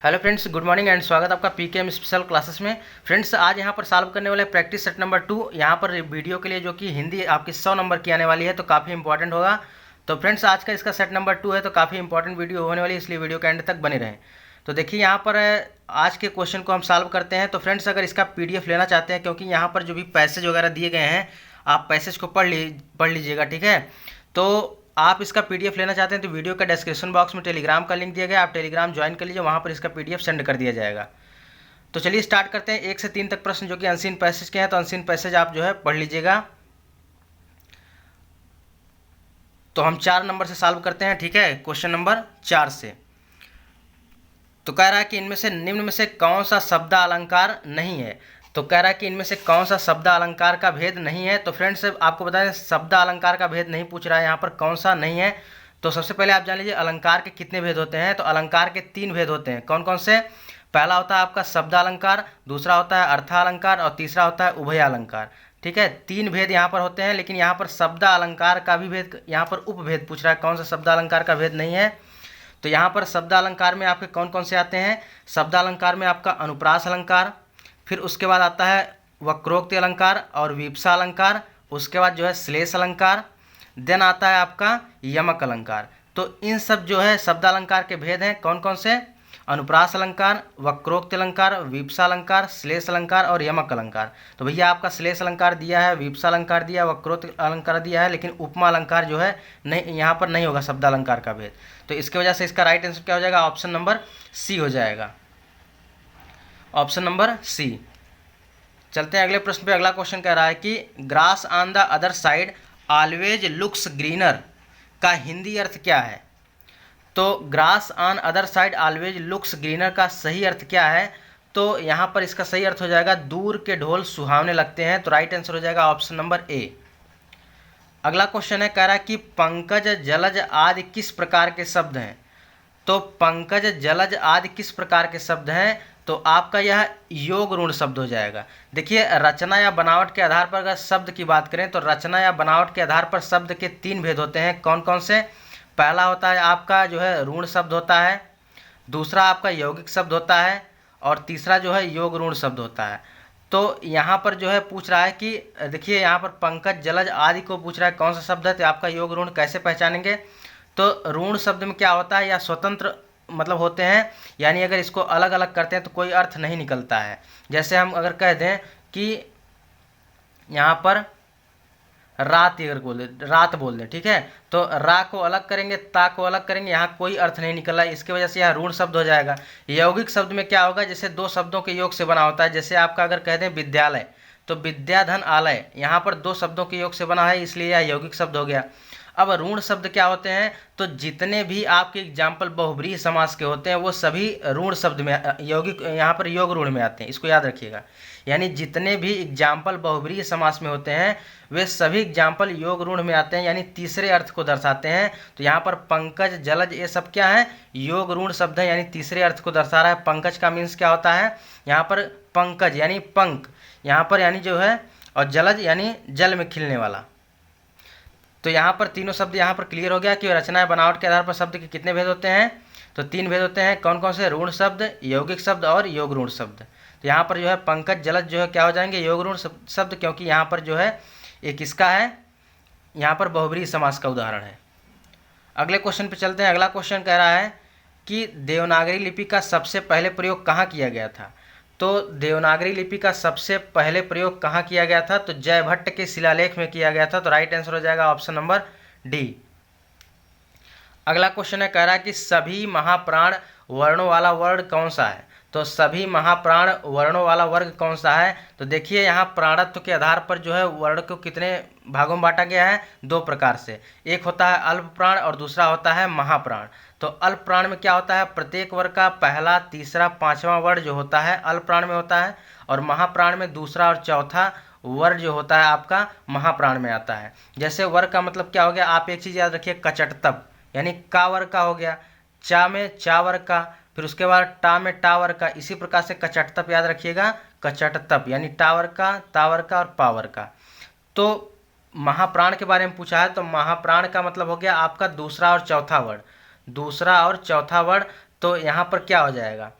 Hello friends, good morning and स्वागत आपका PKM special classes में। फ्रेंड्स, आज यहाँ पर सॉल्व करने वाले प्रैक्टिस सेट नंबर 2 यहाँ पर वीडियो के लिए, जो कि हिंदी आपकी 100 नंबर की आने वाली है, तो काफ़ी इंपॉर्टेंट होगा। तो फ्रेंड्स, आज का इसका सेट नंबर 2 है, तो काफ़ी इंपॉर्टेंट वीडियो होने वाली है, इसलिए वीडियो के एंड तक बने रहें। तो देखिए यहाँ पर आज के क्वेश्चन को हम सॉल्व करते हैं। तो फ्रेंड्स, अगर इसका PDF लेना चाहते हैं, क्योंकि यहाँ पर जो भी पैसेज वगैरह दिए गए हैं, आप पैसेज को पढ़ लीजिएगा, ठीक है। तो आप इसका PDF लेना चाहते हैं तो वीडियो का डिस्क्रिप्शन बॉक्स में टेलीग्राम का लिंक दिया गया है, आप टेलीग्राम ज्वाइन कर लीजिए, वहाँ पर इसका PDF सेंड कर दिया जाएगा। तो चलिए स्टार्ट करते हैं। 1 से 3 तक प्रश्न जो कि अनसीन पैसेज के हैं, तो अनसीन पैसेज आप जो है पढ़ लीजिएगा। तो हम 4 नंबर से सॉल्व करते हैं, ठीक है, क्वेश्चन नंबर 4 से। तो कह रहा है कि इनमें से निम्न में से कौन सा शब्द अलंकार नहीं है। तो कह रहा है कि इनमें से कौन सा शब्द अलंकार का भेद नहीं है। तो फ्रेंड्स, आपको बता दें, शब्द अलंकार का भेद नहीं पूछ रहा है यहाँ पर, कौन सा नहीं है। तो सबसे पहले आप जान लीजिए अलंकार के कितने भेद होते हैं। तो अलंकार के 3 भेद होते हैं। कौन कौन से? पहला होता है आपका शब्द अलंकार, दूसरा होता है अर्थालंकार और तीसरा होता है उभय अलंकार, ठीक है। 3 भेद यहाँ पर होते हैं, लेकिन यहाँ पर शब्द अलंकार का भी भेद, यहाँ पर उपभेद पूछ रहा है, कौन सा शब्द अलंकार का भेद नहीं है। तो यहाँ पर शब्द अलंकार में आपके कौन कौन से आते हैं? शब्द अलंकार में आपका अनुप्रास अलंकार, फिर उसके बाद आता है वक्रोक्ति अलंकार और विप्सा अलंकार, उसके बाद जो है श्लेष अलंकार, देन आता है आपका यमक अलंकार। तो इन सब जो है शब्द अलंकार के भेद हैं, कौन कौन से? अनुप्रास अलंकार, वक्रोक्ति अलंकार, विप्सा अलंकार, श्लेष अलंकार और यमक अलंकार। तो भैया आपका श्लेष अलंकार दिया है, विप्सा अलंकार दिया है, वक्रोक्ति अलंकार दिया है, लेकिन उपमा अलंकार जो है नहीं, यहाँ पर नहीं होगा शब्द अलंकार का भेद। तो इसकी वजह से इसका राइट आंसर क्या हो जाएगा? ऑप्शन नंबर सी हो जाएगा, ऑप्शन नंबर सी। चलते हैं अगले प्रश्न पे। अगला क्वेश्चन कह रहा है कि grass on the other side always looks greener का हिंदी अर्थ क्या है। तो grass on other side always looks greener का सही अर्थ क्या है? तो यहाँ पर इसका सही अर्थ हो जाएगा दूर के ढोल सुहावने लगते हैं। तो राइट आंसर हो जाएगा ऑप्शन नंबर ए। अगला क्वेश्चन है, कह रहा है कि पंकज जलज आदि किस प्रकार के शब्द हैं। तो पंकज जलज आदि किस प्रकार के शब्द हैं? तो आपका यह योग ऋण शब्द हो जाएगा। देखिए, रचना या बनावट के आधार पर अगर शब्द की बात करें, तो रचना या बनावट के आधार पर शब्द के 3 भेद होते हैं। कौन कौन से? पहला होता है आपका जो है ऋण शब्द होता है, दूसरा आपका यौगिक शब्द होता है और तीसरा जो है योग ऋण शब्द होता है। तो यहाँ पर जो है पूछ रहा है कि देखिए, यहाँ पर पंकज जलज आदि को पूछ रहा है कौन सा शब्द है, तो आपका योग ऋण कैसे पहचानेंगे? तो ऋण शब्द में क्या होता है, या स्वतंत्र मतलब होते हैं, यानी अगर इसको अलग अलग करते हैं तो कोई अर्थ नहीं निकलता है। जैसे हम अगर कह दें कि यहाँ पर रात, अगर बोल दें रात बोल दें, ठीक है, तो रा को अलग करेंगे, ता को अलग करेंगे, यहाँ कोई अर्थ नहीं निकला, इसकी वजह से यह ऋण शब्द हो जाएगा। यौगिक शब्द में क्या होगा, जैसे 2 शब्दों के योग से बना होता है। जैसे आपका अगर कह दें विद्यालय, तो विद्याधन आलय, यहाँ पर 2 शब्दों के योग से बना है, इसलिए यह यौगिक शब्द हो गया। अब ऋण शब्द क्या होते हैं? तो जितने भी आपके एग्जाम्पल बहुब्रीहि समास के होते हैं, वो सभी ऋण शब्द में, यौगिक, यहाँ पर योग ऋण में आते हैं, इसको याद रखिएगा। यानी जितने भी एग्जाम्पल बहुब्रीहि समास में होते हैं, वे सभी एग्जाम्पल योग ऋण में आते हैं, यानी तीसरे अर्थ को दर्शाते हैं। तो यहाँ पर पंकज जलज ये सब क्या है? योग ऋण शब्द है, यानी तीसरे अर्थ को दर्शा रहा है। पंकज का मीन्स क्या होता है? यहाँ पर पंकज यानी पंख, यहाँ पर यानी जो है, और जलज यानी जल में खिलने वाला। तो यहाँ पर तीनों शब्द यहाँ पर क्लियर हो गया कि रचना या बनावट के आधार पर शब्द के कितने भेद होते हैं। तो 3 भेद होते हैं। कौन कौन से? ऋण शब्द, यौगिक शब्द और योग ऋण शब्द। तो यहाँ पर जो है पंकज जलज जो है क्या हो जाएंगे? योग ऋण शब्द, क्योंकि यहाँ पर जो है एक किसका है, यहाँ पर बहुब्रीहि समास का उदाहरण है। अगले क्वेश्चन पे चलते हैं। अगला क्वेश्चन कह रहा है कि देवनागरी लिपि का सबसे पहले प्रयोग कहाँ किया गया था। तो देवनागरी लिपि का सबसे पहले प्रयोग कहाँ किया गया था? तो जयभट्ट के शिलालेख में किया गया था। तो राइट आंसर हो जाएगा ऑप्शन नंबर डी। अगला क्वेश्चन है, कह रहा है कि सभी महाप्राण वर्णों वाला वर्ण कौन सा है। तो सभी महाप्राण वर्णों वाला वर्ग कौन सा है? तो देखिए, यहाँ प्राणत्व के आधार पर जो है वर्ण को कितने भागों में बांटा गया है? 2 प्रकार से। एक होता है अल्प प्राण और दूसरा होता है महाप्राण। तो अल्प प्राण में क्या होता है? प्रत्येक वर्ग का पहला, तीसरा, 5वां वर्ण जो होता है अल्प प्राण में होता है, और महाप्राण में दूसरा और चौथा वर्ण जो होता है आपका महाप्राण में आता है। जैसे वर्ग का मतलब क्या हो गया, आप एक चीज़ याद रखिए, कचटतप, यानी का वर्ग का हो गया, चा में चा वर्ग का, फिर उसके बाद टा में टा वर्ग का। इसी प्रकार से कचटतप याद रखिएगा, कचटतप यानी टा वर्ग का, ता वर्ग का और पा वर्ग का। तो महाप्राण के बारे में पूछा है, तो महाप्राण का मतलब हो गया आपका दूसरा और चौथा वर्ण, दूसरा और चौथा वर्ण। तो यहाँ पर क्या हो जाएगा?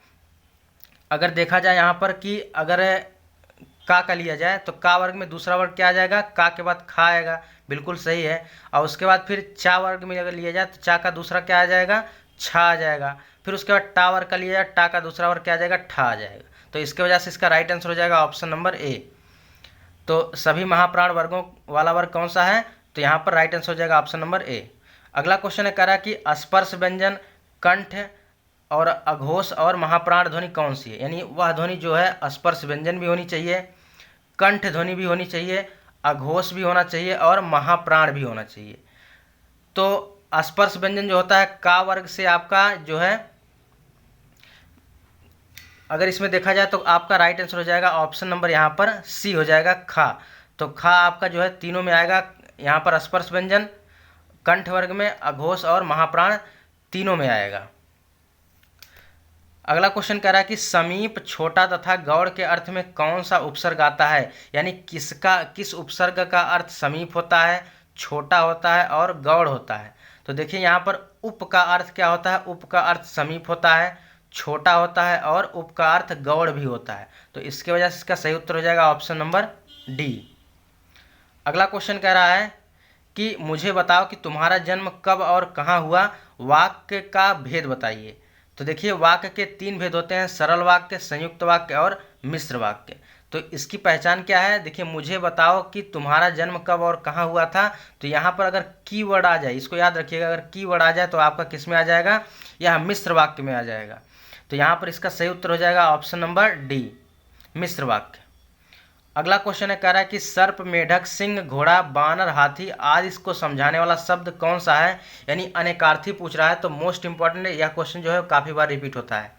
अगर देखा जाए यहाँ पर कि अगर का लिया जाए तो का वर्ग में दूसरा वर्ग क्या आ जाएगा, का के बाद खा आएगा, बिल्कुल सही है। और उसके बाद फिर चा वर्ग में अगर लिया जाए तो चा का दूसरा क्या आ जाएगा, छा आ जाएगा। फिर उसके बाद टा वर्ग का लिया जाए, टा का दूसरा वर्ग क्या आ जाएगा, ठा आ जाएगा। तो इसके वजह से इसका राइट आंसर हो जाएगा ऑप्शन नंबर ए। तो सभी महाप्राण वर्गों वाला वर्ग कौन सा है, तो यहाँ पर राइट आंसर हो जाएगा ऑप्शन नंबर ए। अगला क्वेश्चन है, कह रहा है कि स्पर्श व्यंजन कंठ और अघोष और महाप्राण ध्वनि कौन सी है। यानी वह ध्वनि जो है स्पर्श व्यंजन भी होनी चाहिए, कंठ ध्वनि भी होनी चाहिए, अघोष भी होना चाहिए और महाप्राण भी होना चाहिए। तो स्पर्श व्यंजन जो होता है का वर्ग से आपका जो है, अगर इसमें देखा जाए तो आपका राइट आंसर हो जाएगा ऑप्शन नंबर यहाँ पर सी हो जाएगा, खा। तो खा आपका जो है तीनों में आएगा, यहाँ पर स्पर्श व्यंजन कंठ वर्ग में, अघोष और महाप्राण तीनों में आएगा। अगला क्वेश्चन कह रहा है कि समीप, छोटा तथा गौड़ के अर्थ में कौन सा उपसर्ग आता है। यानी किस उपसर्ग का अर्थ समीप होता है, छोटा होता है और गौड़ होता है। तो देखिए यहाँ पर उप का अर्थ क्या होता है, उप का अर्थ समीप होता है, छोटा होता है और उप का अर्थ गौड़ भी होता है। तो इसके वजह से इसका सही उत्तर हो जाएगा ऑप्शन नंबर डी। अगला क्वेश्चन कह रहा है कि मुझे बताओ कि तुम्हारा जन्म कब और कहाँ हुआ, वाक्य का भेद बताइए। तो देखिए वाक्य के 3 भेद होते हैं, सरल वाक्य, संयुक्त वाक्य और मिश्र वाक्य। तो इसकी पहचान क्या है, देखिए मुझे बताओ कि तुम्हारा जन्म कब और कहाँ हुआ था। तो यहाँ पर अगर कीवर्ड आ जाए, इसको याद रखिएगा, अगर कीवर्ड आ जाए तो आपका किस में आ जाएगा, यह मिश्र वाक्य में आ जाएगा। तो यहाँ पर इसका सही उत्तर हो जाएगा ऑप्शन नंबर डी, मिश्र वाक्य। अगला क्वेश्चन है, कह रहा है कि सर्प, मेढक, सिंह, घोड़ा, बानर, हाथी आदि इसको समझाने वाला शब्द कौन सा है। यानी अनेकार्थी पूछ रहा है, तो मोस्ट इंपॉर्टेंट यह क्वेश्चन जो है काफ़ी बार रिपीट होता है।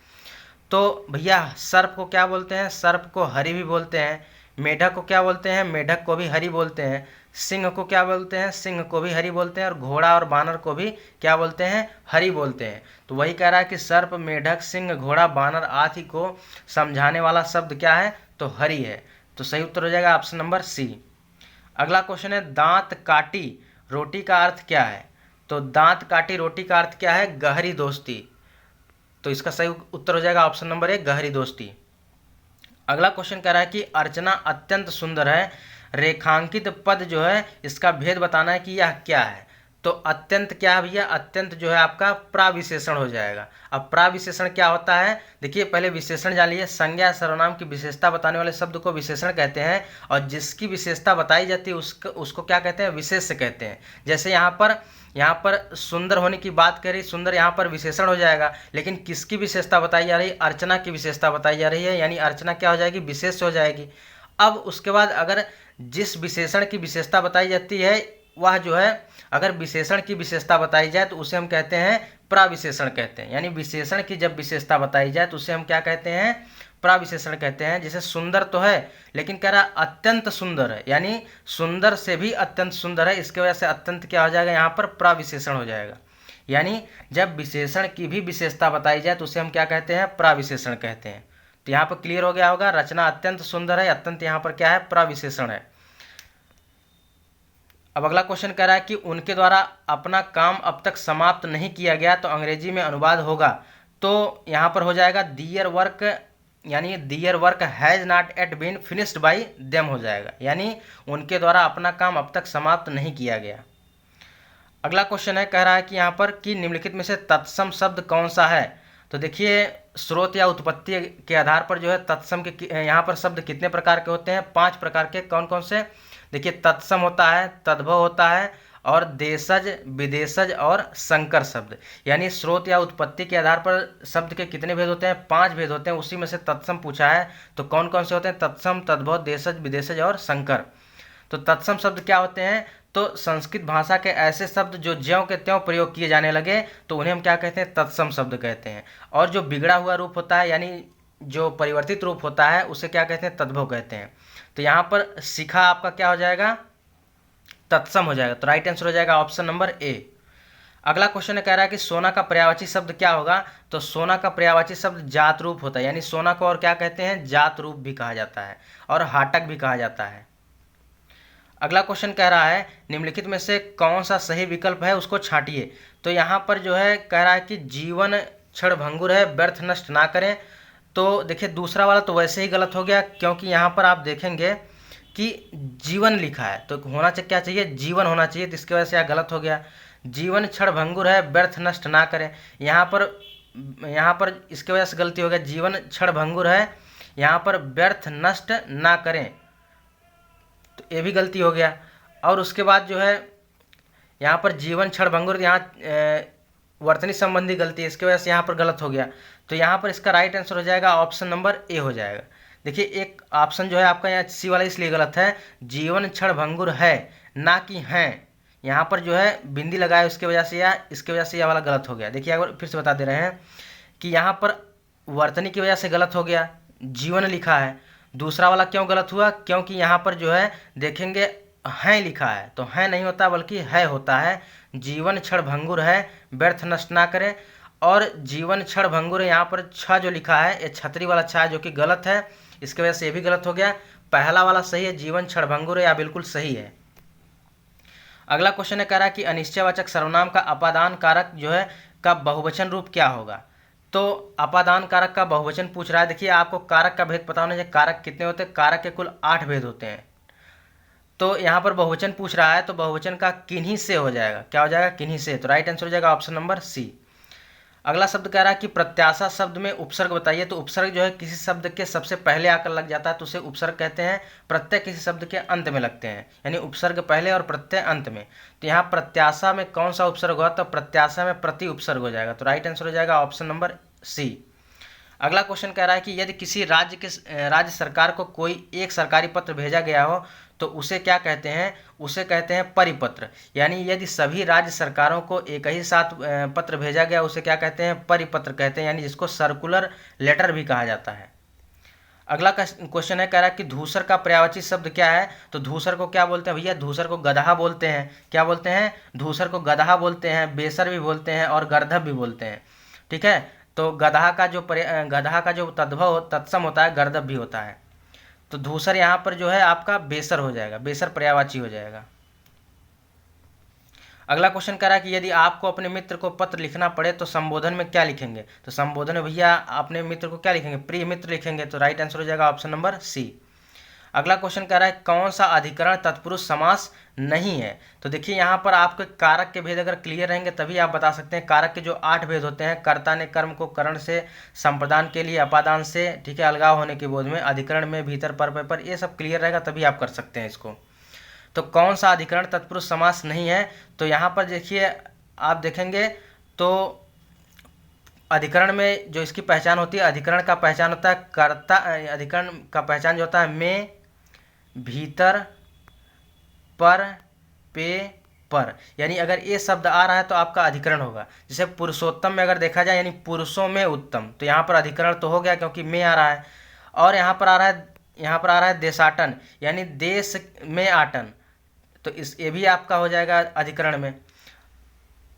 तो भैया सर्प को क्या बोलते हैं, सर्प को हरि भी बोलते हैं। मेढक को क्या बोलते हैं, मेढक को भी हरि बोलते हैं। सिंह को क्या बोलते हैं, सिंह को भी हरि बोलते हैं। और घोड़ा और बानर को भी क्या बोलते हैं, हरि बोलते हैं। तो वही कह रहा है कि सर्प, मेढक, सिंह, घोड़ा, बानर आदि को समझाने वाला शब्द क्या है, तो हरि है। तो सही उत्तर हो जाएगा ऑप्शन नंबर सी। अगला क्वेश्चन है, दांत काटी रोटी का अर्थ क्या है। तो दांत काटी रोटी का अर्थ क्या है, गहरी दोस्ती। तो इसका सही उत्तर हो जाएगा ऑप्शन नंबर ए, गहरी दोस्ती। अगला क्वेश्चन कह रहा है कि अर्चना अत्यंत सुंदर है, रेखांकित पद जो है इसका भेद बताना है कि यह क्या है। तो अत्यंत क्या है भैया, अत्यंत जो है आपका प्राविशेषण हो जाएगा। अब प्राविशेषण क्या होता है, देखिए पहले विशेषण जान लीजिए। संज्ञा सर्वनाम की विशेषता बताने वाले शब्द को विशेषण कहते हैं, और जिसकी विशेषता बताई जाती है उसको क्या कहते हैं, विशेष्य कहते हैं। जैसे यहाँ पर सुंदर होने की बात करी, सुंदर यहाँ पर विशेषण हो जाएगा, लेकिन किसकी विशेषता बताई जा रही है, अर्चना की विशेषता बताई जा रही है, यानी अर्चना क्या हो जाएगी, विशेष हो जाएगी। अब उसके बाद अगर जिस विशेषण की विशेषता बताई जाती है वह जो है, अगर विशेषण की विशेषता बताई जाए तो उसे हम कहते हैं प्राविशेषण कहते हैं। यानी विशेषण की जब विशेषता बताई जाए तो उसे हम क्या कहते हैं, प्राविशेषण कहते हैं। जैसे सुंदर तो है, लेकिन कह रहा अत्यंत सुंदर है, यानी सुंदर से भी अत्यंत सुंदर है। इसके वजह से अत्यंत क्या हो जाएगा, यहाँ पर प्राविशेषण हो जाएगा। यानी जब विशेषण की भी विशेषता बताई जाए तो उसे हम क्या कहते हैं, प्राविशेषण कहते हैं। तो यहाँ पर क्लियर हो गया होगा, रचना अत्यंत सुंदर है, अत्यंत यहाँ पर क्या है, प्राविशेषण है। अब अगला क्वेश्चन कह रहा है कि उनके द्वारा अपना काम अब तक समाप्त नहीं किया गया, तो अंग्रेजी में अनुवाद होगा। तो यहाँ पर हो जाएगा दियर वर्क, यानी their work has not at been finished by them हो जाएगा, यानी उनके द्वारा अपना काम अब तक समाप्त नहीं किया गया। अगला क्वेश्चन है, कह रहा है कि यहाँ पर कि निम्नलिखित में से तत्सम शब्द कौन सा है। तो देखिए स्रोत या उत्पत्ति के आधार पर जो है तत्सम के यहाँ पर शब्द कितने प्रकार के होते हैं, 5 प्रकार के। कौन कौन से, देखिए तत्सम होता है, तद्भव होता है, और देशज, विदेशज और संकर शब्द। यानी स्रोत या उत्पत्ति के आधार पर शब्द के कितने भेद होते हैं, 5 भेद होते हैं। उसी में से तत्सम पूछा है, तो कौन कौन से होते हैं, तत्सम, तद्भव, देशज, विदेशज और संकर। तो तत्सम शब्द क्या होते हैं, तो संस्कृत भाषा के ऐसे शब्द जो ज्यों के त्यों प्रयोग किए जाने लगे तो उन्हें हम क्या कहते हैं, तत्सम शब्द कहते हैं। और जो बिगड़ा हुआ रूप होता है, यानी जो परिवर्तित रूप होता है, उसे क्या कहते हैं, तद्भव कहते हैं। तो यहाँ पर शिखा आपका क्या हो जाएगा, तत्सम हो जाएगा। तो राइट आंसर हो जाएगा ऑप्शन नंबर ए। अगला क्वेश्चन कह रहा है कि सोना का पर्यायवाची शब्द क्या होगा। तो सोना का पर्यायवाची शब्द जात रूप होता है, यानी सोना को और क्या कहते हैं, जात रूप भी कहा जाता है और हाटक भी कहा जाता है। अगला क्वेश्चन कह रहा है निम्नलिखित में से कौन सा सही विकल्प है, उसको छांटिए। तो यहाँ पर जो है कह रहा है कि जीवन क्षणभंगुर है, व्यर्थ नष्ट ना करें। तो देखिए दूसरा वाला तो वैसे ही गलत हो गया, क्योंकि यहाँ पर आप देखेंगे कि जीवन लिखा है, तो होना चाहिए क्या चाहिए, जीवन होना चाहिए, तो इसकी वजह से यह गलत हो गया। जीवन क्षण भंगुर है, व्यर्थ नष्ट ना करें, यहाँ पर इसकी वजह से गलती हो गया। जीवन क्षण भंगुर है, यहाँ पर व्यर्थ नष्ट ना करें, तो ये भी गलती हो गया। और उसके बाद जो है यहाँ पर जीवन क्षण भंगुर, यहाँ वर्तनी संबंधी गलती है, इसकी वजह से यहाँ पर गलत हो गया। तो यहाँ पर इसका राइट आंसर हो जाएगा ऑप्शन नंबर ए हो जाएगा। देखिए एक ऑप्शन जो है आपका यहाँ सी वाला इसलिए गलत है, जीवन क्षण भंगुर है ना कि हैं, यहाँ पर जो है बिंदी लगाए उसकी वजह से, या इसकी वजह से यह वाला गलत हो गया। देखिए अगर फिर से बता दे रहे हैं कि यहाँ पर वर्तनी की वजह से गलत हो गया, जीवन लिखा है। दूसरा वाला क्यों गलत हुआ, क्योंकि यहाँ पर जो है देखेंगे हैं लिखा है, तो है नहीं होता बल्कि है होता है। जीवन क्षण भंगुर है, व्यर्थ नष्ट ना करें, और जीवन क्षण भंगुर है, यहाँ पर छ जो लिखा है ये छतरी वाला छ है, जो कि गलत है, इसकी वजह से ये भी गलत हो गया। पहला वाला सही है, जीवन क्षण भंगुर है, या बिल्कुल सही है। अगला क्वेश्चन है, कह रहा है कि अनिश्चयवाचक सर्वनाम का अपादान कारक जो है का बहुवचन रूप क्या होगा। तो अपादान कारक का बहुवचन पूछ रहा है। देखिए आपको कारक का भेद पता होना चाहिए, कारक कितने होते हैं, कारक के कुल 8 भेद होते हैं। तो यहाँ पर बहुवचन पूछ रहा है, तो बहुवचन का किन्हीं से हो जाएगा, क्या हो जाएगा, किन्हीं से, तो राइट आंसर हो जाएगा ऑप्शन नंबर सी। अगला शब्द कह रहा है कि प्रत्याशा शब्द में उपसर्ग बताइए। तो उपसर्ग जो है किसी शब्द के सबसे पहले आकर लग जाता है तो उसे उपसर्ग कहते हैं। प्रत्यय किसी शब्द के अंत में लगते हैं, यानी उपसर्ग पहले और प्रत्यय अंत में। तो यहाँ प्रत्याशा में कौन सा उपसर्ग होगा, तो प्रत्याशा में प्रति उपसर्ग हो जाएगा, तो राइट आंसर हो जाएगा ऑप्शन नंबर सी। अगला क्वेश्चन कह रहा है कि यदि किसी राज्य सरकार को कोई एक सरकारी पत्र भेजा गया हो तो उसे क्या कहते हैं, उसे कहते हैं परिपत्र। यानी यदि सभी राज्य सरकारों को एक ही साथ पत्र भेजा गया उसे क्या कहते हैं, परिपत्र कहते हैं, यानी जिसको सर्कुलर लेटर भी कहा जाता है। अगला क्वेश्चन है, कह रहा है कि धूसर का पर्यायवाची शब्द क्या है। तो धूसर को क्या बोलते हैं भैया, धूसर को गदहा बोलते हैं। क्या बोलते हैं, धूसर को गदहा बोलते हैं, बेसर भी बोलते हैं और गर्दभ भी बोलते हैं। ठीक है, तो गदहा का जो तत्सम होता है गर्दभ भी होता है। तो धूसर यहाँ पर जो है आपका बेसर हो जाएगा, बेसर पर्यायवाची हो जाएगा। अगला क्वेश्चन कह रहा है कि यदि आपको अपने मित्र को पत्र लिखना पड़े तो संबोधन में क्या लिखेंगे। तो संबोधन में भैया अपने मित्र को क्या लिखेंगे, प्रिय मित्र लिखेंगे, तो राइट आंसर हो जाएगा ऑप्शन नंबर सी। अगला क्वेश्चन कह रहा है कौन सा अधिकरण तत्पुरुष समास नहीं है। तो देखिए यहाँ पर आपके कारक के भेद अगर क्लियर रहेंगे तभी आप बता सकते हैं। कारक के जो 8 भेद होते हैं, कर्ता ने कर्म को करण से, संप्रदान के लिए अपादान से, ठीक है, अलगाव होने के बोध में, अधिकरण में, भीतर, पर, ये सब क्लियर रहेगा तभी आप कर सकते हैं इसको। तो कौन सा अधिकरण तत्पुरुष समास नहीं है, तो यहाँ पर देखिए आप देखेंगे तो अधिकरण में जो इसकी पहचान होती है, अधिकरण का पहचान होता है कर्ता, अधिकरण का पहचान जो होता है में, भीतर, पर, पे, पर, यानी अगर ये शब्द आ रहा है तो आपका अधिकरण होगा। जैसे पुरुषोत्तम में अगर देखा जाए यानी पुरुषों में उत्तम, तो यहाँ पर अधिकरण तो हो गया क्योंकि में आ रहा है। और यहाँ पर आ रहा है देशाटन, यानी देश में आटन, तो ये भी आपका हो जाएगा अधिकरण में।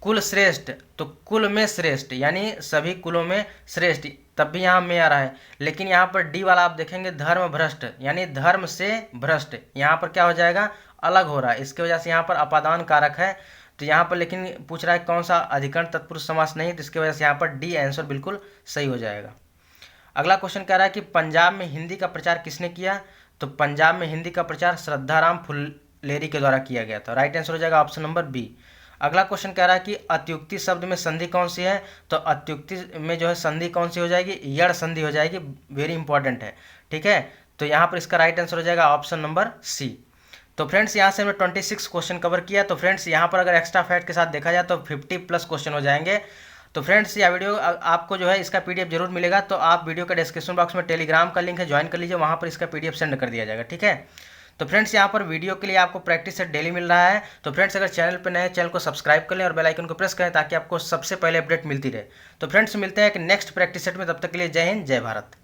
कुल श्रेष्ठ, तो कुल में श्रेष्ठ यानी सभी कुलों में श्रेष्ठ, तब भी यहाँ में आ रहा है। लेकिन यहाँ पर डी वाला आप देखेंगे धर्म भ्रष्ट, यानी धर्म से भ्रष्ट, यहाँ पर क्या हो जाएगा, अलग हो रहा है, इसकी वजह से यहाँ पर अपादान कारक है। तो यहाँ पर लेकिन पूछ रहा है कौन सा अधिकरण तत्पुरुष समास नहीं, तो इसकी वजह से यहाँ पर डी आंसर बिल्कुल सही हो जाएगा। अगला क्वेश्चन कह रहा है कि पंजाब में हिंदी का प्रचार किसने किया। तो पंजाब में हिंदी का प्रचार श्रद्धाराम फुलेरी के द्वारा किया गया था, राइट आंसर हो जाएगा ऑप्शन नंबर बी। अगला क्वेश्चन कह रहा है कि अत्युक्ति शब्द में संधि कौन सी है। तो अत्युक्ति में जो है संधि कौन सी हो जाएगी, यड़ संधि हो जाएगी, वेरी इंपॉर्टेंट है। ठीक है, तो यहाँ पर इसका राइट आंसर हो जाएगा ऑप्शन नंबर सी। तो फ्रेंड्स यहाँ से हमने 26 क्वेश्चन कवर किया। तो फ्रेंड्स यहाँ पर अगर एक्स्ट्रा फैक्ट के साथ देखा जाए तो 50+ क्वेश्चन हो जाएंगे। तो फ्रेंड्स यह वीडियो आपको जो है इसका PDF जरूर मिलेगा, तो आप वीडियो का डिस्क्रिप्शन बॉक्स में टेलीग्राम का लिंक है, ज्वाइन कर लीजिए, वहाँ पर इसका PDF सेंड कर दिया जाएगा। ठीक है, तो फ्रेंड्स यहाँ पर वीडियो के लिए आपको प्रैक्टिस सेट डेली मिल रहा है। तो फ्रेंड्स अगर चैनल पर नए हैं चैनल को सब्सक्राइब कर लें और बेल आइकन को प्रेस करें ताकि आपको सबसे पहले अपडेट मिलती रहे। तो फ्रेंड्स मिलते हैं एक नेक्स्ट प्रैक्टिस सेट में, तब तक के लिए जय हिंद, जय भारत।